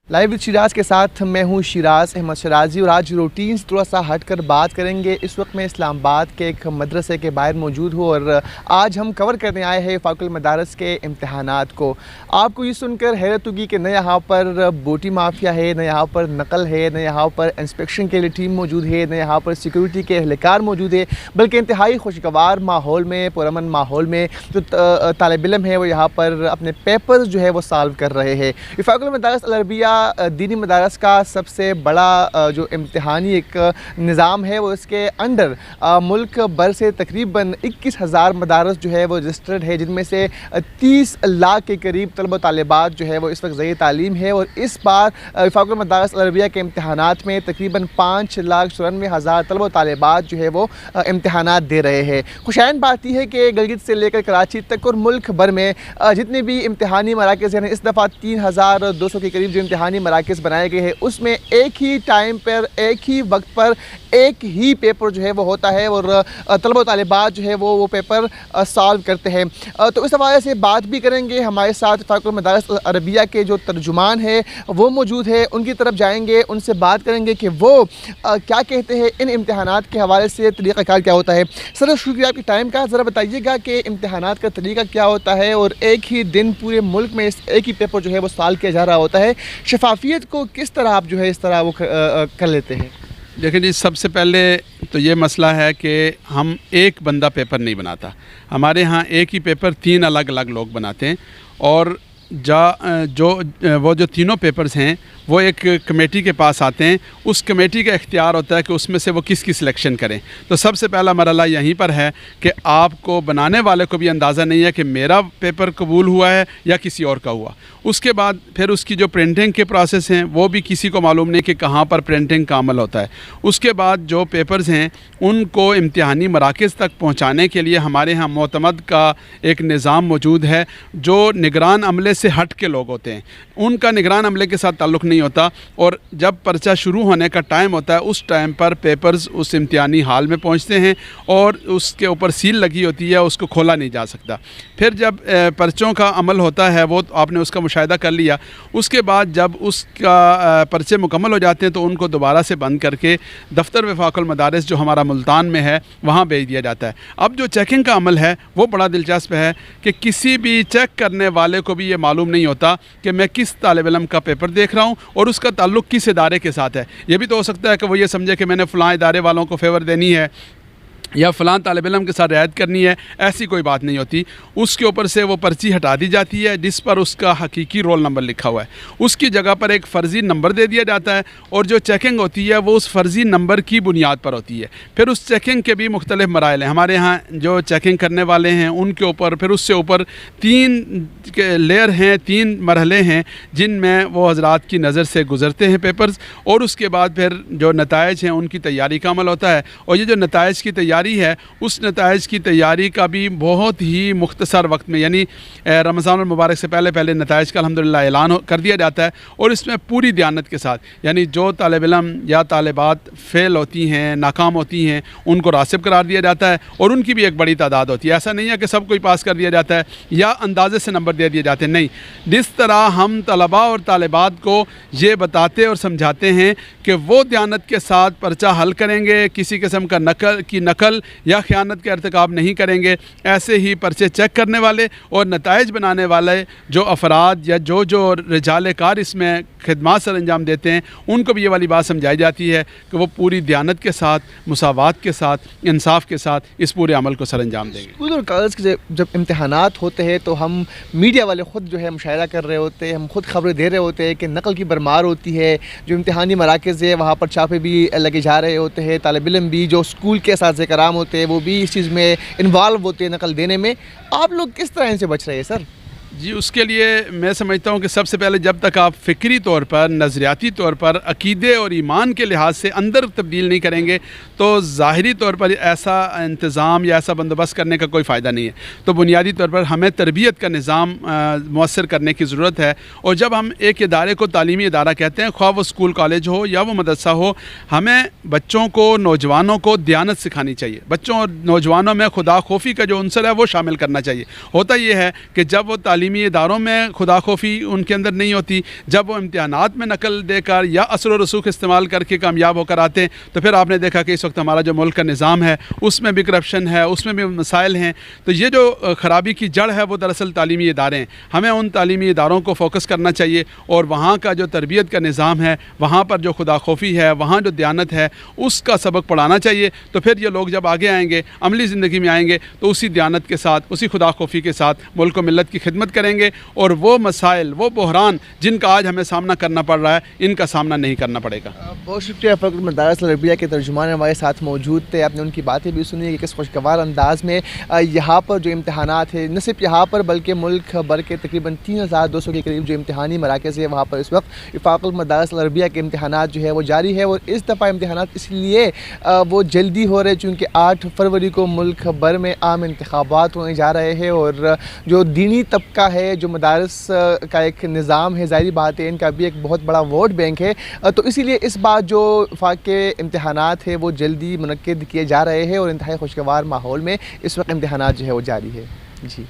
Live with Siraj के साथ मैं हूं शिराज अहमद शराजी और आज रूटीन से थोड़ा सा हट कर बात करेंगे। इस वक्त मैं इस्लामाबाद के एक मदरसे के बाहर मौजूद हूं और आज हम कवर करने आए हैं फ़ाक़ुल मदारस के इम्तहानात को। आपको ये सुनकर हैरत होगी कि न यहाँ पर बोटी माफिया है, न यहाँ पर नकल है, न यहाँ पर इंस्पेक्शन के लिए टीम मौजूद है, न यहाँ पर सिक्योरिटी के एहलकार मौजूद है, बल्कि इंतहाई खुशगवार माहौल में, पुरअमन माहौल में जो तालिब इल्म है वो यहाँ पर अपने पेपर्स जो है वो सॉल्व कर रहे हैं। फ़ाक़ुल मदारस अल अरबिया दीनी मदारस का सबसे बड़ा जो इम्तिहानी एक निज़ाम है वो इसके अंडर मुल्क भर से तकरीबन 21,000 मदारस जो है वो रजिस्टर्ड है, जिनमें से 30 लाख के करीब तलबा तालिबात जो है वो इस वक्त ज़रिए तालीम है। और इस बार फ़ाक़ुल मदारस अल अरबिया के इम्तहानात में तकरीबन 5,94,000 तलबा तालिबात जो है वो इम्तहानात दे रहे हैं। खुशैन बात यह है कि गिलगित से लेकर कराची तक और मुल्क भर में जितने भी इम्तहानी मराकज़ हैं, इस दफ़ा 3,200 के करीब जो इम्तहानी मराकज़ बनाए गए हैं उसमें एक ही टाइम पर, एक ही वक्त पर एक ही पेपर जो है वो होता है और तलबा तालिबात जो है वो पेपर सॉल्व करते हैं। तो इस हवाले से बात भी करेंगे। हमारे साथ फ़ाक़ुल मदारस अरबिया के जो तर्जुमान है वो मौजूद है, उनकी तरफ जाएंगे, उनसे बात करेंगे कि वो क्या कहते हैं इन इम्तहानात के हवाले से, तरीक़ाकार क्या होता है। सर शुक्रिया आपके टाइम का। ज़रा बताइएगा कि इम्तहानात का तरीका क्या होता है और एक ही दिन पूरे मुल्क में एक ही पेपर जो है वो सॉल्व किया जा रहा होता है, शफाफियत को किस तरह आप जो है इस तरह वो कर लेते हैं? देखिए जी, सबसे पहले तो ये मसला है कि हम एक बंदा पेपर नहीं बनाता। हमारे यहाँ एक ही पेपर 3 अलग अलग लोग बनाते हैं और जो तीनों पेपर्स हैं वो एक कमेटी के पास आते हैं। उस कमेटी का इख्तियार होता है कि उसमें से वो किसकी सिलेक्शन करें। तो सबसे पहला मरहला यहीं पर है कि आपको बनाने वाले को भी अंदाज़ा नहीं है कि मेरा पेपर कबूल हुआ है या किसी और का हुआ। उसके बाद फिर उसकी जो प्रिंटिंग के प्रोसेस हैं वो भी किसी को मालूम नहीं कि कहाँ पर प्रिंटिंग का अमल होता है। उसके बाद जो पेपर्स हैं उनको इम्तिहानी मराकज़ तक पहुँचाने के लिए हमारे यहाँ मोतमद का एक निज़ाम मौजूद है। जो निगरान अमले से हट के लोग होते हैं उनका निगरान अमले के साथ ताल्लुक़ नहीं होता और जब पर्चा शुरू होने का टाइम होता है उस टाइम पर पेपर्स उस इम्तिहानी हाल में पहुंचते हैं और उसके ऊपर सील लगी होती है, उसको खोला नहीं जा सकता। फिर जब पर्चों का अमल होता है वो आपने उसका मुशाहिदा कर लिया, उसके बाद जब उसका पर्चे मुकम्मल हो जाते हैं तो उनको दोबारा से बंद करके दफ्तर फ़ाक़ुल मदारस जो हमारा मुल्तान में है वहाँ भेज दिया जाता है। अब जो चेकिंग का अमल है वो बड़ा दिलचस्प है कि किसी भी चेक करने वाले को भी ये मालूम नहीं होता कि मैं किस तालिब इल्म का पेपर देख रहा हूँ और उसका ताल्लुक़ किस इदारे के साथ है। ये भी तो हो सकता है कि वो ये समझे कि मैंने फ़लाँ इदारे वालों को फ़ेवर देनी है या फ़लाँ तालिब इल्म के साथ रियायत करनी है। ऐसी कोई बात नहीं होती। उसके ऊपर से वो पर्ची हटा दी जाती है जिस पर उसका हकीकी रोल नंबर लिखा हुआ है, उसकी जगह पर एक फ़र्ज़ी नंबर दे दिया जाता है और जो चेकिंग होती है वो उस फ़र्ज़ी नंबर की बुनियाद पर होती है। फिर उस चेकिंग के भी मुख्तलिफ़ मराइल हैं। हमारे यहाँ जो चेकिंग करने वाले हैं उनके ऊपर फिर उससे ऊपर 3 लेयर हैं, 3 मरहले हैं जिनमें वो हज़रात की नज़र से गुज़रते हैं पेपर्स और उसके बाद फिर जो नताइज हैं उनकी तैयारी का अमल होता है। और ये जो नताइज की तैयारी है उस नताइज की तैयारी का भी बहुत ही मुख्तसर वक्त में, यानी रमज़ान मुबारक से पहले नताइज का अल्हम्दुलिल्लाह ऐलान कर दिया जाता है और इसमें पूरी दियानत के साथ, यानी जो तालिब इल्म या तालिबात फ़ेल होती हैं, नाकाम होती हैं, उनको रासिब करार दिया जाता है और उनकी भी एक बड़ी तादाद होती है। ऐसा नहीं है कि सब कोई पास कर दिया जाता है या अंदाज़े से नंबर दे दिए जाते हैं, नहीं। जिस तरह हम तलबा और तालिबात को ये बताते और समझाते हैं कि वो दियानत के साथ पर्चा हल करेंगे, किसी किस्म का नकल या ख़यानत का इर्तिकाब नहीं करेंगे, ऐसे ही पर्चे चेक करने वाले और नताइज बनाने वाले जो अफराद या जो रिजाल कार इसमें खिदमत सर अंजाम देते हैं उनको भी ये वाली बात समझाई जाती है कि वो पूरी दियानत के साथ, मुसावात के साथ, इंसाफ के साथ इस पूरे अमल को सर अंजाम देंगे। स्कूल और कॉलेज के जब इम्तहानात होते हैं तो हम मीडिया वाले ख़ुद जो है मुशाहिदा कर रहे होते हैं, हम खुद खबरें दे रहे होते हैं कि नकल की भरमार होती है। जो इम्तहानी मराकज़ है वहाँ पर छापे भी लगे जा रहे होते हैं, तालिब इल्म भी, जो स्कूल के असातिज़ा कराम होते हैं वो भी इस चीज़ में इन्वॉल्व होते हैं नकल देने में। आप लोग किस तरह इनसे बच रहे हैं सर? जी, उसके लिए मैं समझता हूँ कि सबसे पहले जब तक आप फ़िक्री तौर पर, नज़रियाती तौर पर, अक़ीदे और ईमान के लिहाज से अंदर तब्दील नहीं करेंगे तो ज़ाहिरी तौर पर ऐसा इंतज़ाम या ऐसा बंदोबस्त करने का कोई फ़ायदा नहीं है। तो बुनियादी तौर पर हमें तरबियत का निज़ाम मुअस्सर करने की ज़रूरत है। और जब हम एक इदारे को तालीमी इदारा कहते हैं, ख्वाह वो स्कूल कॉलेज हो या वो मदरसा हो, हमें बच्चों को, नौजवानों को दियानत सिखानी चाहिए। बच्चों और नौजवानों में खुदा खौफी का जो अंसर है वो शामिल करना चाहिए। होता ये है कि जब वो तालीम تعلیمی اداروں میں خدا خوفی ان کے اندر نہیں ہوتی، جب وہ امتحانات میں نقل دے کر یا اثر و رسوخ استعمال کر کے کامیاب ہو کر آتے ہیں تو پھر آپ نے دیکھا کہ اس وقت ہمارا جو ملک کا نظام ہے اس میں بھی کرپشن ہے، اس میں بھی مسائل ہیں۔ تو یہ جو خرابی کی جڑ ہے وہ دراصل تعلیمی ادارے ہیں۔ ہمیں ان تعلیمی اداروں کو فوکس کرنا چاہیے اور وہاں کا جو تربیت کا نظام ہے، وہاں پر جو خدا خوفی ہے، وہاں جو دیانت ہے، اس کا سبق پڑھانا چاہیے۔ تو پھر یہ لوگ جب آگے آئیں گے، عملی زندگی میں آئیں گے تو اسی دیانت کے ساتھ، اسی خدا خوفی کے ساتھ ملک و ملت کی خدمت کریں گے، اور وہ مسائل، وہ بحران جن کا آج ہمیں سامنا کرنا پڑ رہا ہے، ان کا سامنا نہیں کرنا پڑے گا۔ بہت شکریہ فاقل مدارس العربیہ کے ترجمان ہمارے ساتھ موجود تھے۔ آپ نے ان کی باتیں بھی سنی کہ کس خوشگوار انداز میں یہاں پر جو امتحانات ہیں، نہ صرف یہاں پر بلکہ ملک بھر کے تقریباً 3200 کے قریب جو امتحانی مراکز ہے وہاں پر اس وقت فاقل مدارس العربیہ کے امتحانات جو ہے وہ جاری ہے، اور اس دفعہ امتحانات اس لیے وہ جلدی ہو رہے چونکہ 8 فروری کو ملک بھر میں عام انتخابات ہونے جا رہے ہیں، اور جو دینی طبقہ ہے، جو مدارس کا ایک نظام ہے، ظاہری بات ہے ان کا بھی ایک بہت بڑا ووٹ بینک ہے، تو اسی لیے اس بار جو وفاق کے امتحانات ہیں وہ جلدی منعقد کیے جا رہے ہیں، اور انتہائی خوشگوار ماحول میں اس وقت امتحانات جو ہے وہ جاری ہے۔ جی